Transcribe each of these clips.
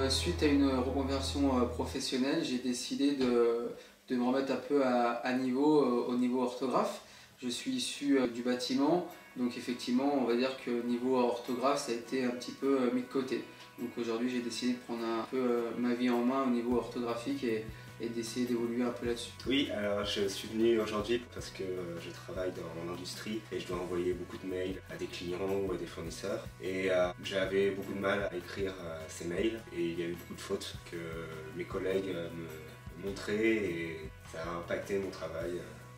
Suite à une reconversion professionnelle, j'ai décidé de me remettre un peu à niveau au niveau orthographe. Je suis issu du bâtiment, donc effectivement on va dire que niveau orthographe ça a été un petit peu mis de côté. Donc aujourd'hui j'ai décidé de prendre un peu ma vie en main au niveau orthographique et d'essayer d'évoluer un peu là-dessus. Oui, alors je suis venu aujourd'hui parce que je travaille dans l'industrie et je dois envoyer beaucoup de mails à des clients ou à des fournisseurs. Et j'avais beaucoup de mal à écrire ces mails et il y a eu beaucoup de fautes que mes collègues me montraient et ça a impacté mon travail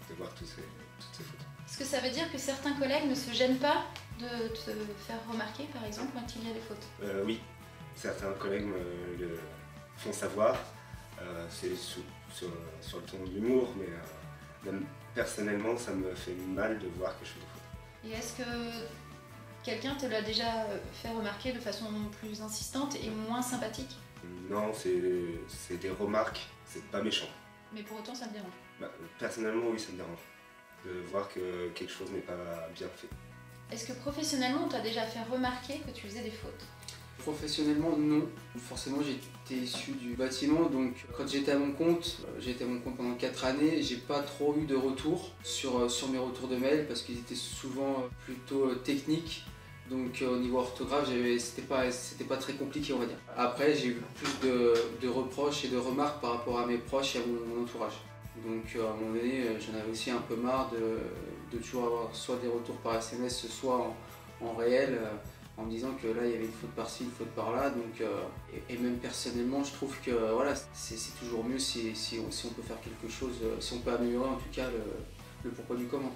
de voir toutes ces fautes. Est-ce que ça veut dire que certains collègues ne se gênent pas de te faire remarquer, par exemple, quand il y a des fautes? Oui, certains collègues me le font savoir. C'est sur le ton de l'humour, mais même personnellement, ça me fait mal de voir que je fais des fautes. Et est-ce que quelqu'un te l'a déjà fait remarquer de façon plus insistante et moins sympathique? Non, c'est des remarques, c'est pas méchant. Mais pour autant, ça me dérange. Personnellement, oui, ça me dérange de voir que quelque chose n'est pas bien fait. Est-ce que professionnellement, on t'a déjà fait remarquer que tu faisais des fautes? Professionnellement, non. Forcément, j'étais issu du bâtiment, donc quand j'étais à mon compte, pendant 4 années, j'ai pas trop eu de retour sur mes retours de mail parce qu'ils étaient souvent plutôt techniques. Donc au niveau orthographe, c'était pas très compliqué, on va dire. Après, j'ai eu plus de reproches et de remarques par rapport à mes proches et à mon entourage. Donc à un moment donné, j'en avais aussi un peu marre de toujours avoir soit des retours par SMS, soit en réel. En me disant que là il y avait une faute par-ci, une faute par-là, donc et même personnellement je trouve que voilà, c'est toujours mieux si on peut faire quelque chose, si on peut améliorer en tout cas le pourquoi du comment.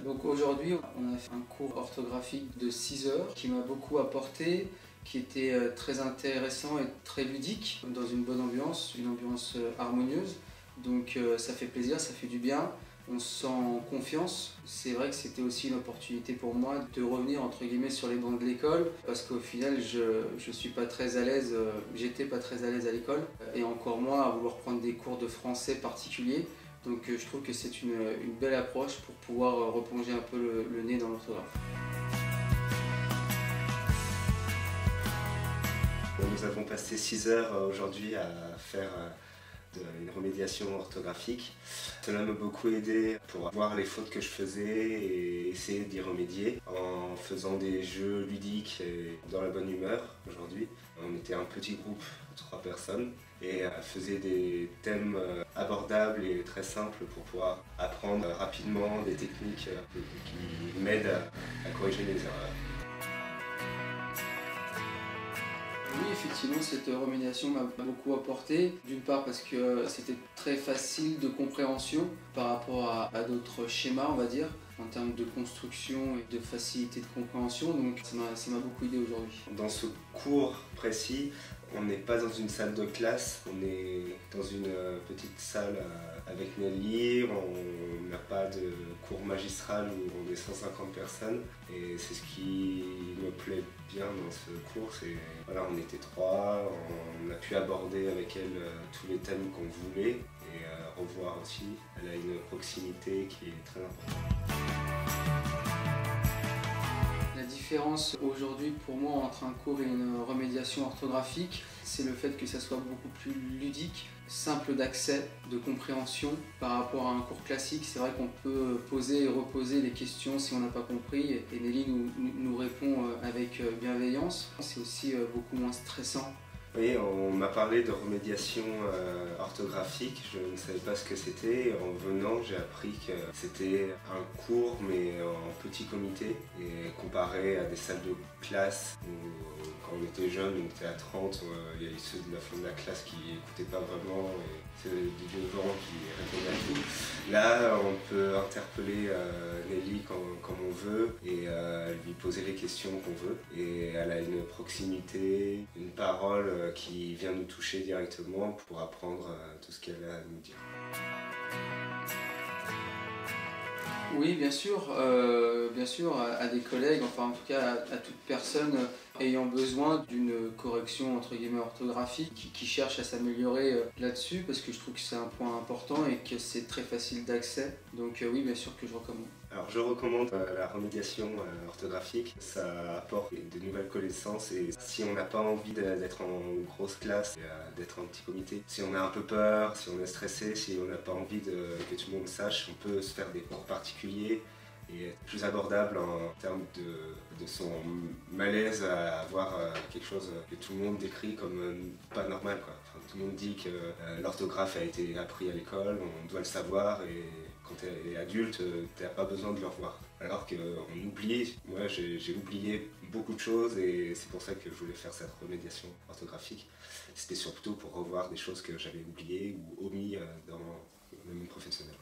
Donc aujourd'hui on a fait un cours orthographique de 6 heures qui m'a beaucoup apporté, qui était très intéressant et très ludique, dans une bonne ambiance, une ambiance harmonieuse, donc ça fait plaisir, ça fait du bien. On se sent en confiance. C'est vrai que c'était aussi une opportunité pour moi de revenir entre guillemets sur les bancs de l'école parce qu'au final je suis pas très à l'aise, j'étais pas très à l'aise à l'école et encore moins à vouloir prendre des cours de français particuliers. Donc je trouve que c'est une belle approche pour pouvoir replonger un peu le nez dans l'orthographe. Nous avons passé 6 heures aujourd'hui à faire une remédiation orthographique. Cela m'a beaucoup aidé pour voir les fautes que je faisais et essayer d'y remédier en faisant des jeux ludiques et dans la bonne humeur aujourd'hui. On était un petit groupe de 3 personnes et faisait des thèmes abordables et très simples pour pouvoir apprendre rapidement des techniques qui m'aident à corriger les erreurs. Oui, effectivement, cette remédiation m'a beaucoup apporté. D'une part parce que c'était très facile de compréhension par rapport à d'autres schémas, on va dire, en termes de construction et de facilité de compréhension. Donc ça m'a beaucoup aidé aujourd'hui. Dans ce cours précis, on n'est pas dans une salle de classe, on est dans une petite salle avec Nelly, on n'a pas de cours magistral où on est 150 personnes et c'est ce qui me plaît bien dans ce cours, c'est voilà, on était 3, on a pu aborder avec elle tous les thèmes qu'on voulait et revoir aussi, elle a une proximité qui est très importante. La différence aujourd'hui pour moi entre un cours et une remédiation orthographique, c'est le fait que ça soit beaucoup plus ludique, simple d'accès, de compréhension par rapport à un cours classique. C'est vrai qu'on peut poser et reposer les questions si on n'a pas compris et Nelly nous répond avec bienveillance. C'est aussi beaucoup moins stressant. Oui, on m'a parlé de remédiation orthographique, je ne savais pas ce que c'était. En venant, j'ai appris que c'était un cours mais en petit comité et comparé à des salles de classe où quand on était jeune, on était à 30, il y avait ceux de la fin de la classe qui n'écoutaient pas vraiment et c'est des vieux gens qui répondaient à tout. Là, on peut interpeller Nelly comme on veut et lui poser les questions qu'on veut et elle a une proximité, une parole qui vient nous toucher directement pour apprendre tout ce qu'elle a à nous dire. Oui, bien sûr, à des collègues, enfin en tout cas à toute personne ayant besoin d'une correction entre guillemets orthographique, qui cherche à s'améliorer là-dessus, parce que je trouve que c'est un point important et que c'est très facile d'accès. Donc oui, bien sûr que je recommande. Alors je recommande la remédiation orthographique, ça apporte de nouvelles connaissances et si on n'a pas envie d'être en grosse classe, d'être en petit comité, si on a un peu peur, si on est stressé, si on n'a pas envie que tout le monde sache, on peut se faire des cours particuliers et être plus abordable en termes de son malaise à avoir quelque chose que tout le monde décrit comme pas normal, quoi. Enfin, tout le monde dit que l'orthographe a été appris à l'école, on doit le savoir et quand tu es adulte, tu n'as pas besoin de le revoir. Alors qu'on oublie, moi j'ai oublié beaucoup de choses et c'est pour ça que je voulais faire cette remédiation orthographique. C'était surtout pour revoir des choses que j'avais oubliées ou omis dans le monde professionnel.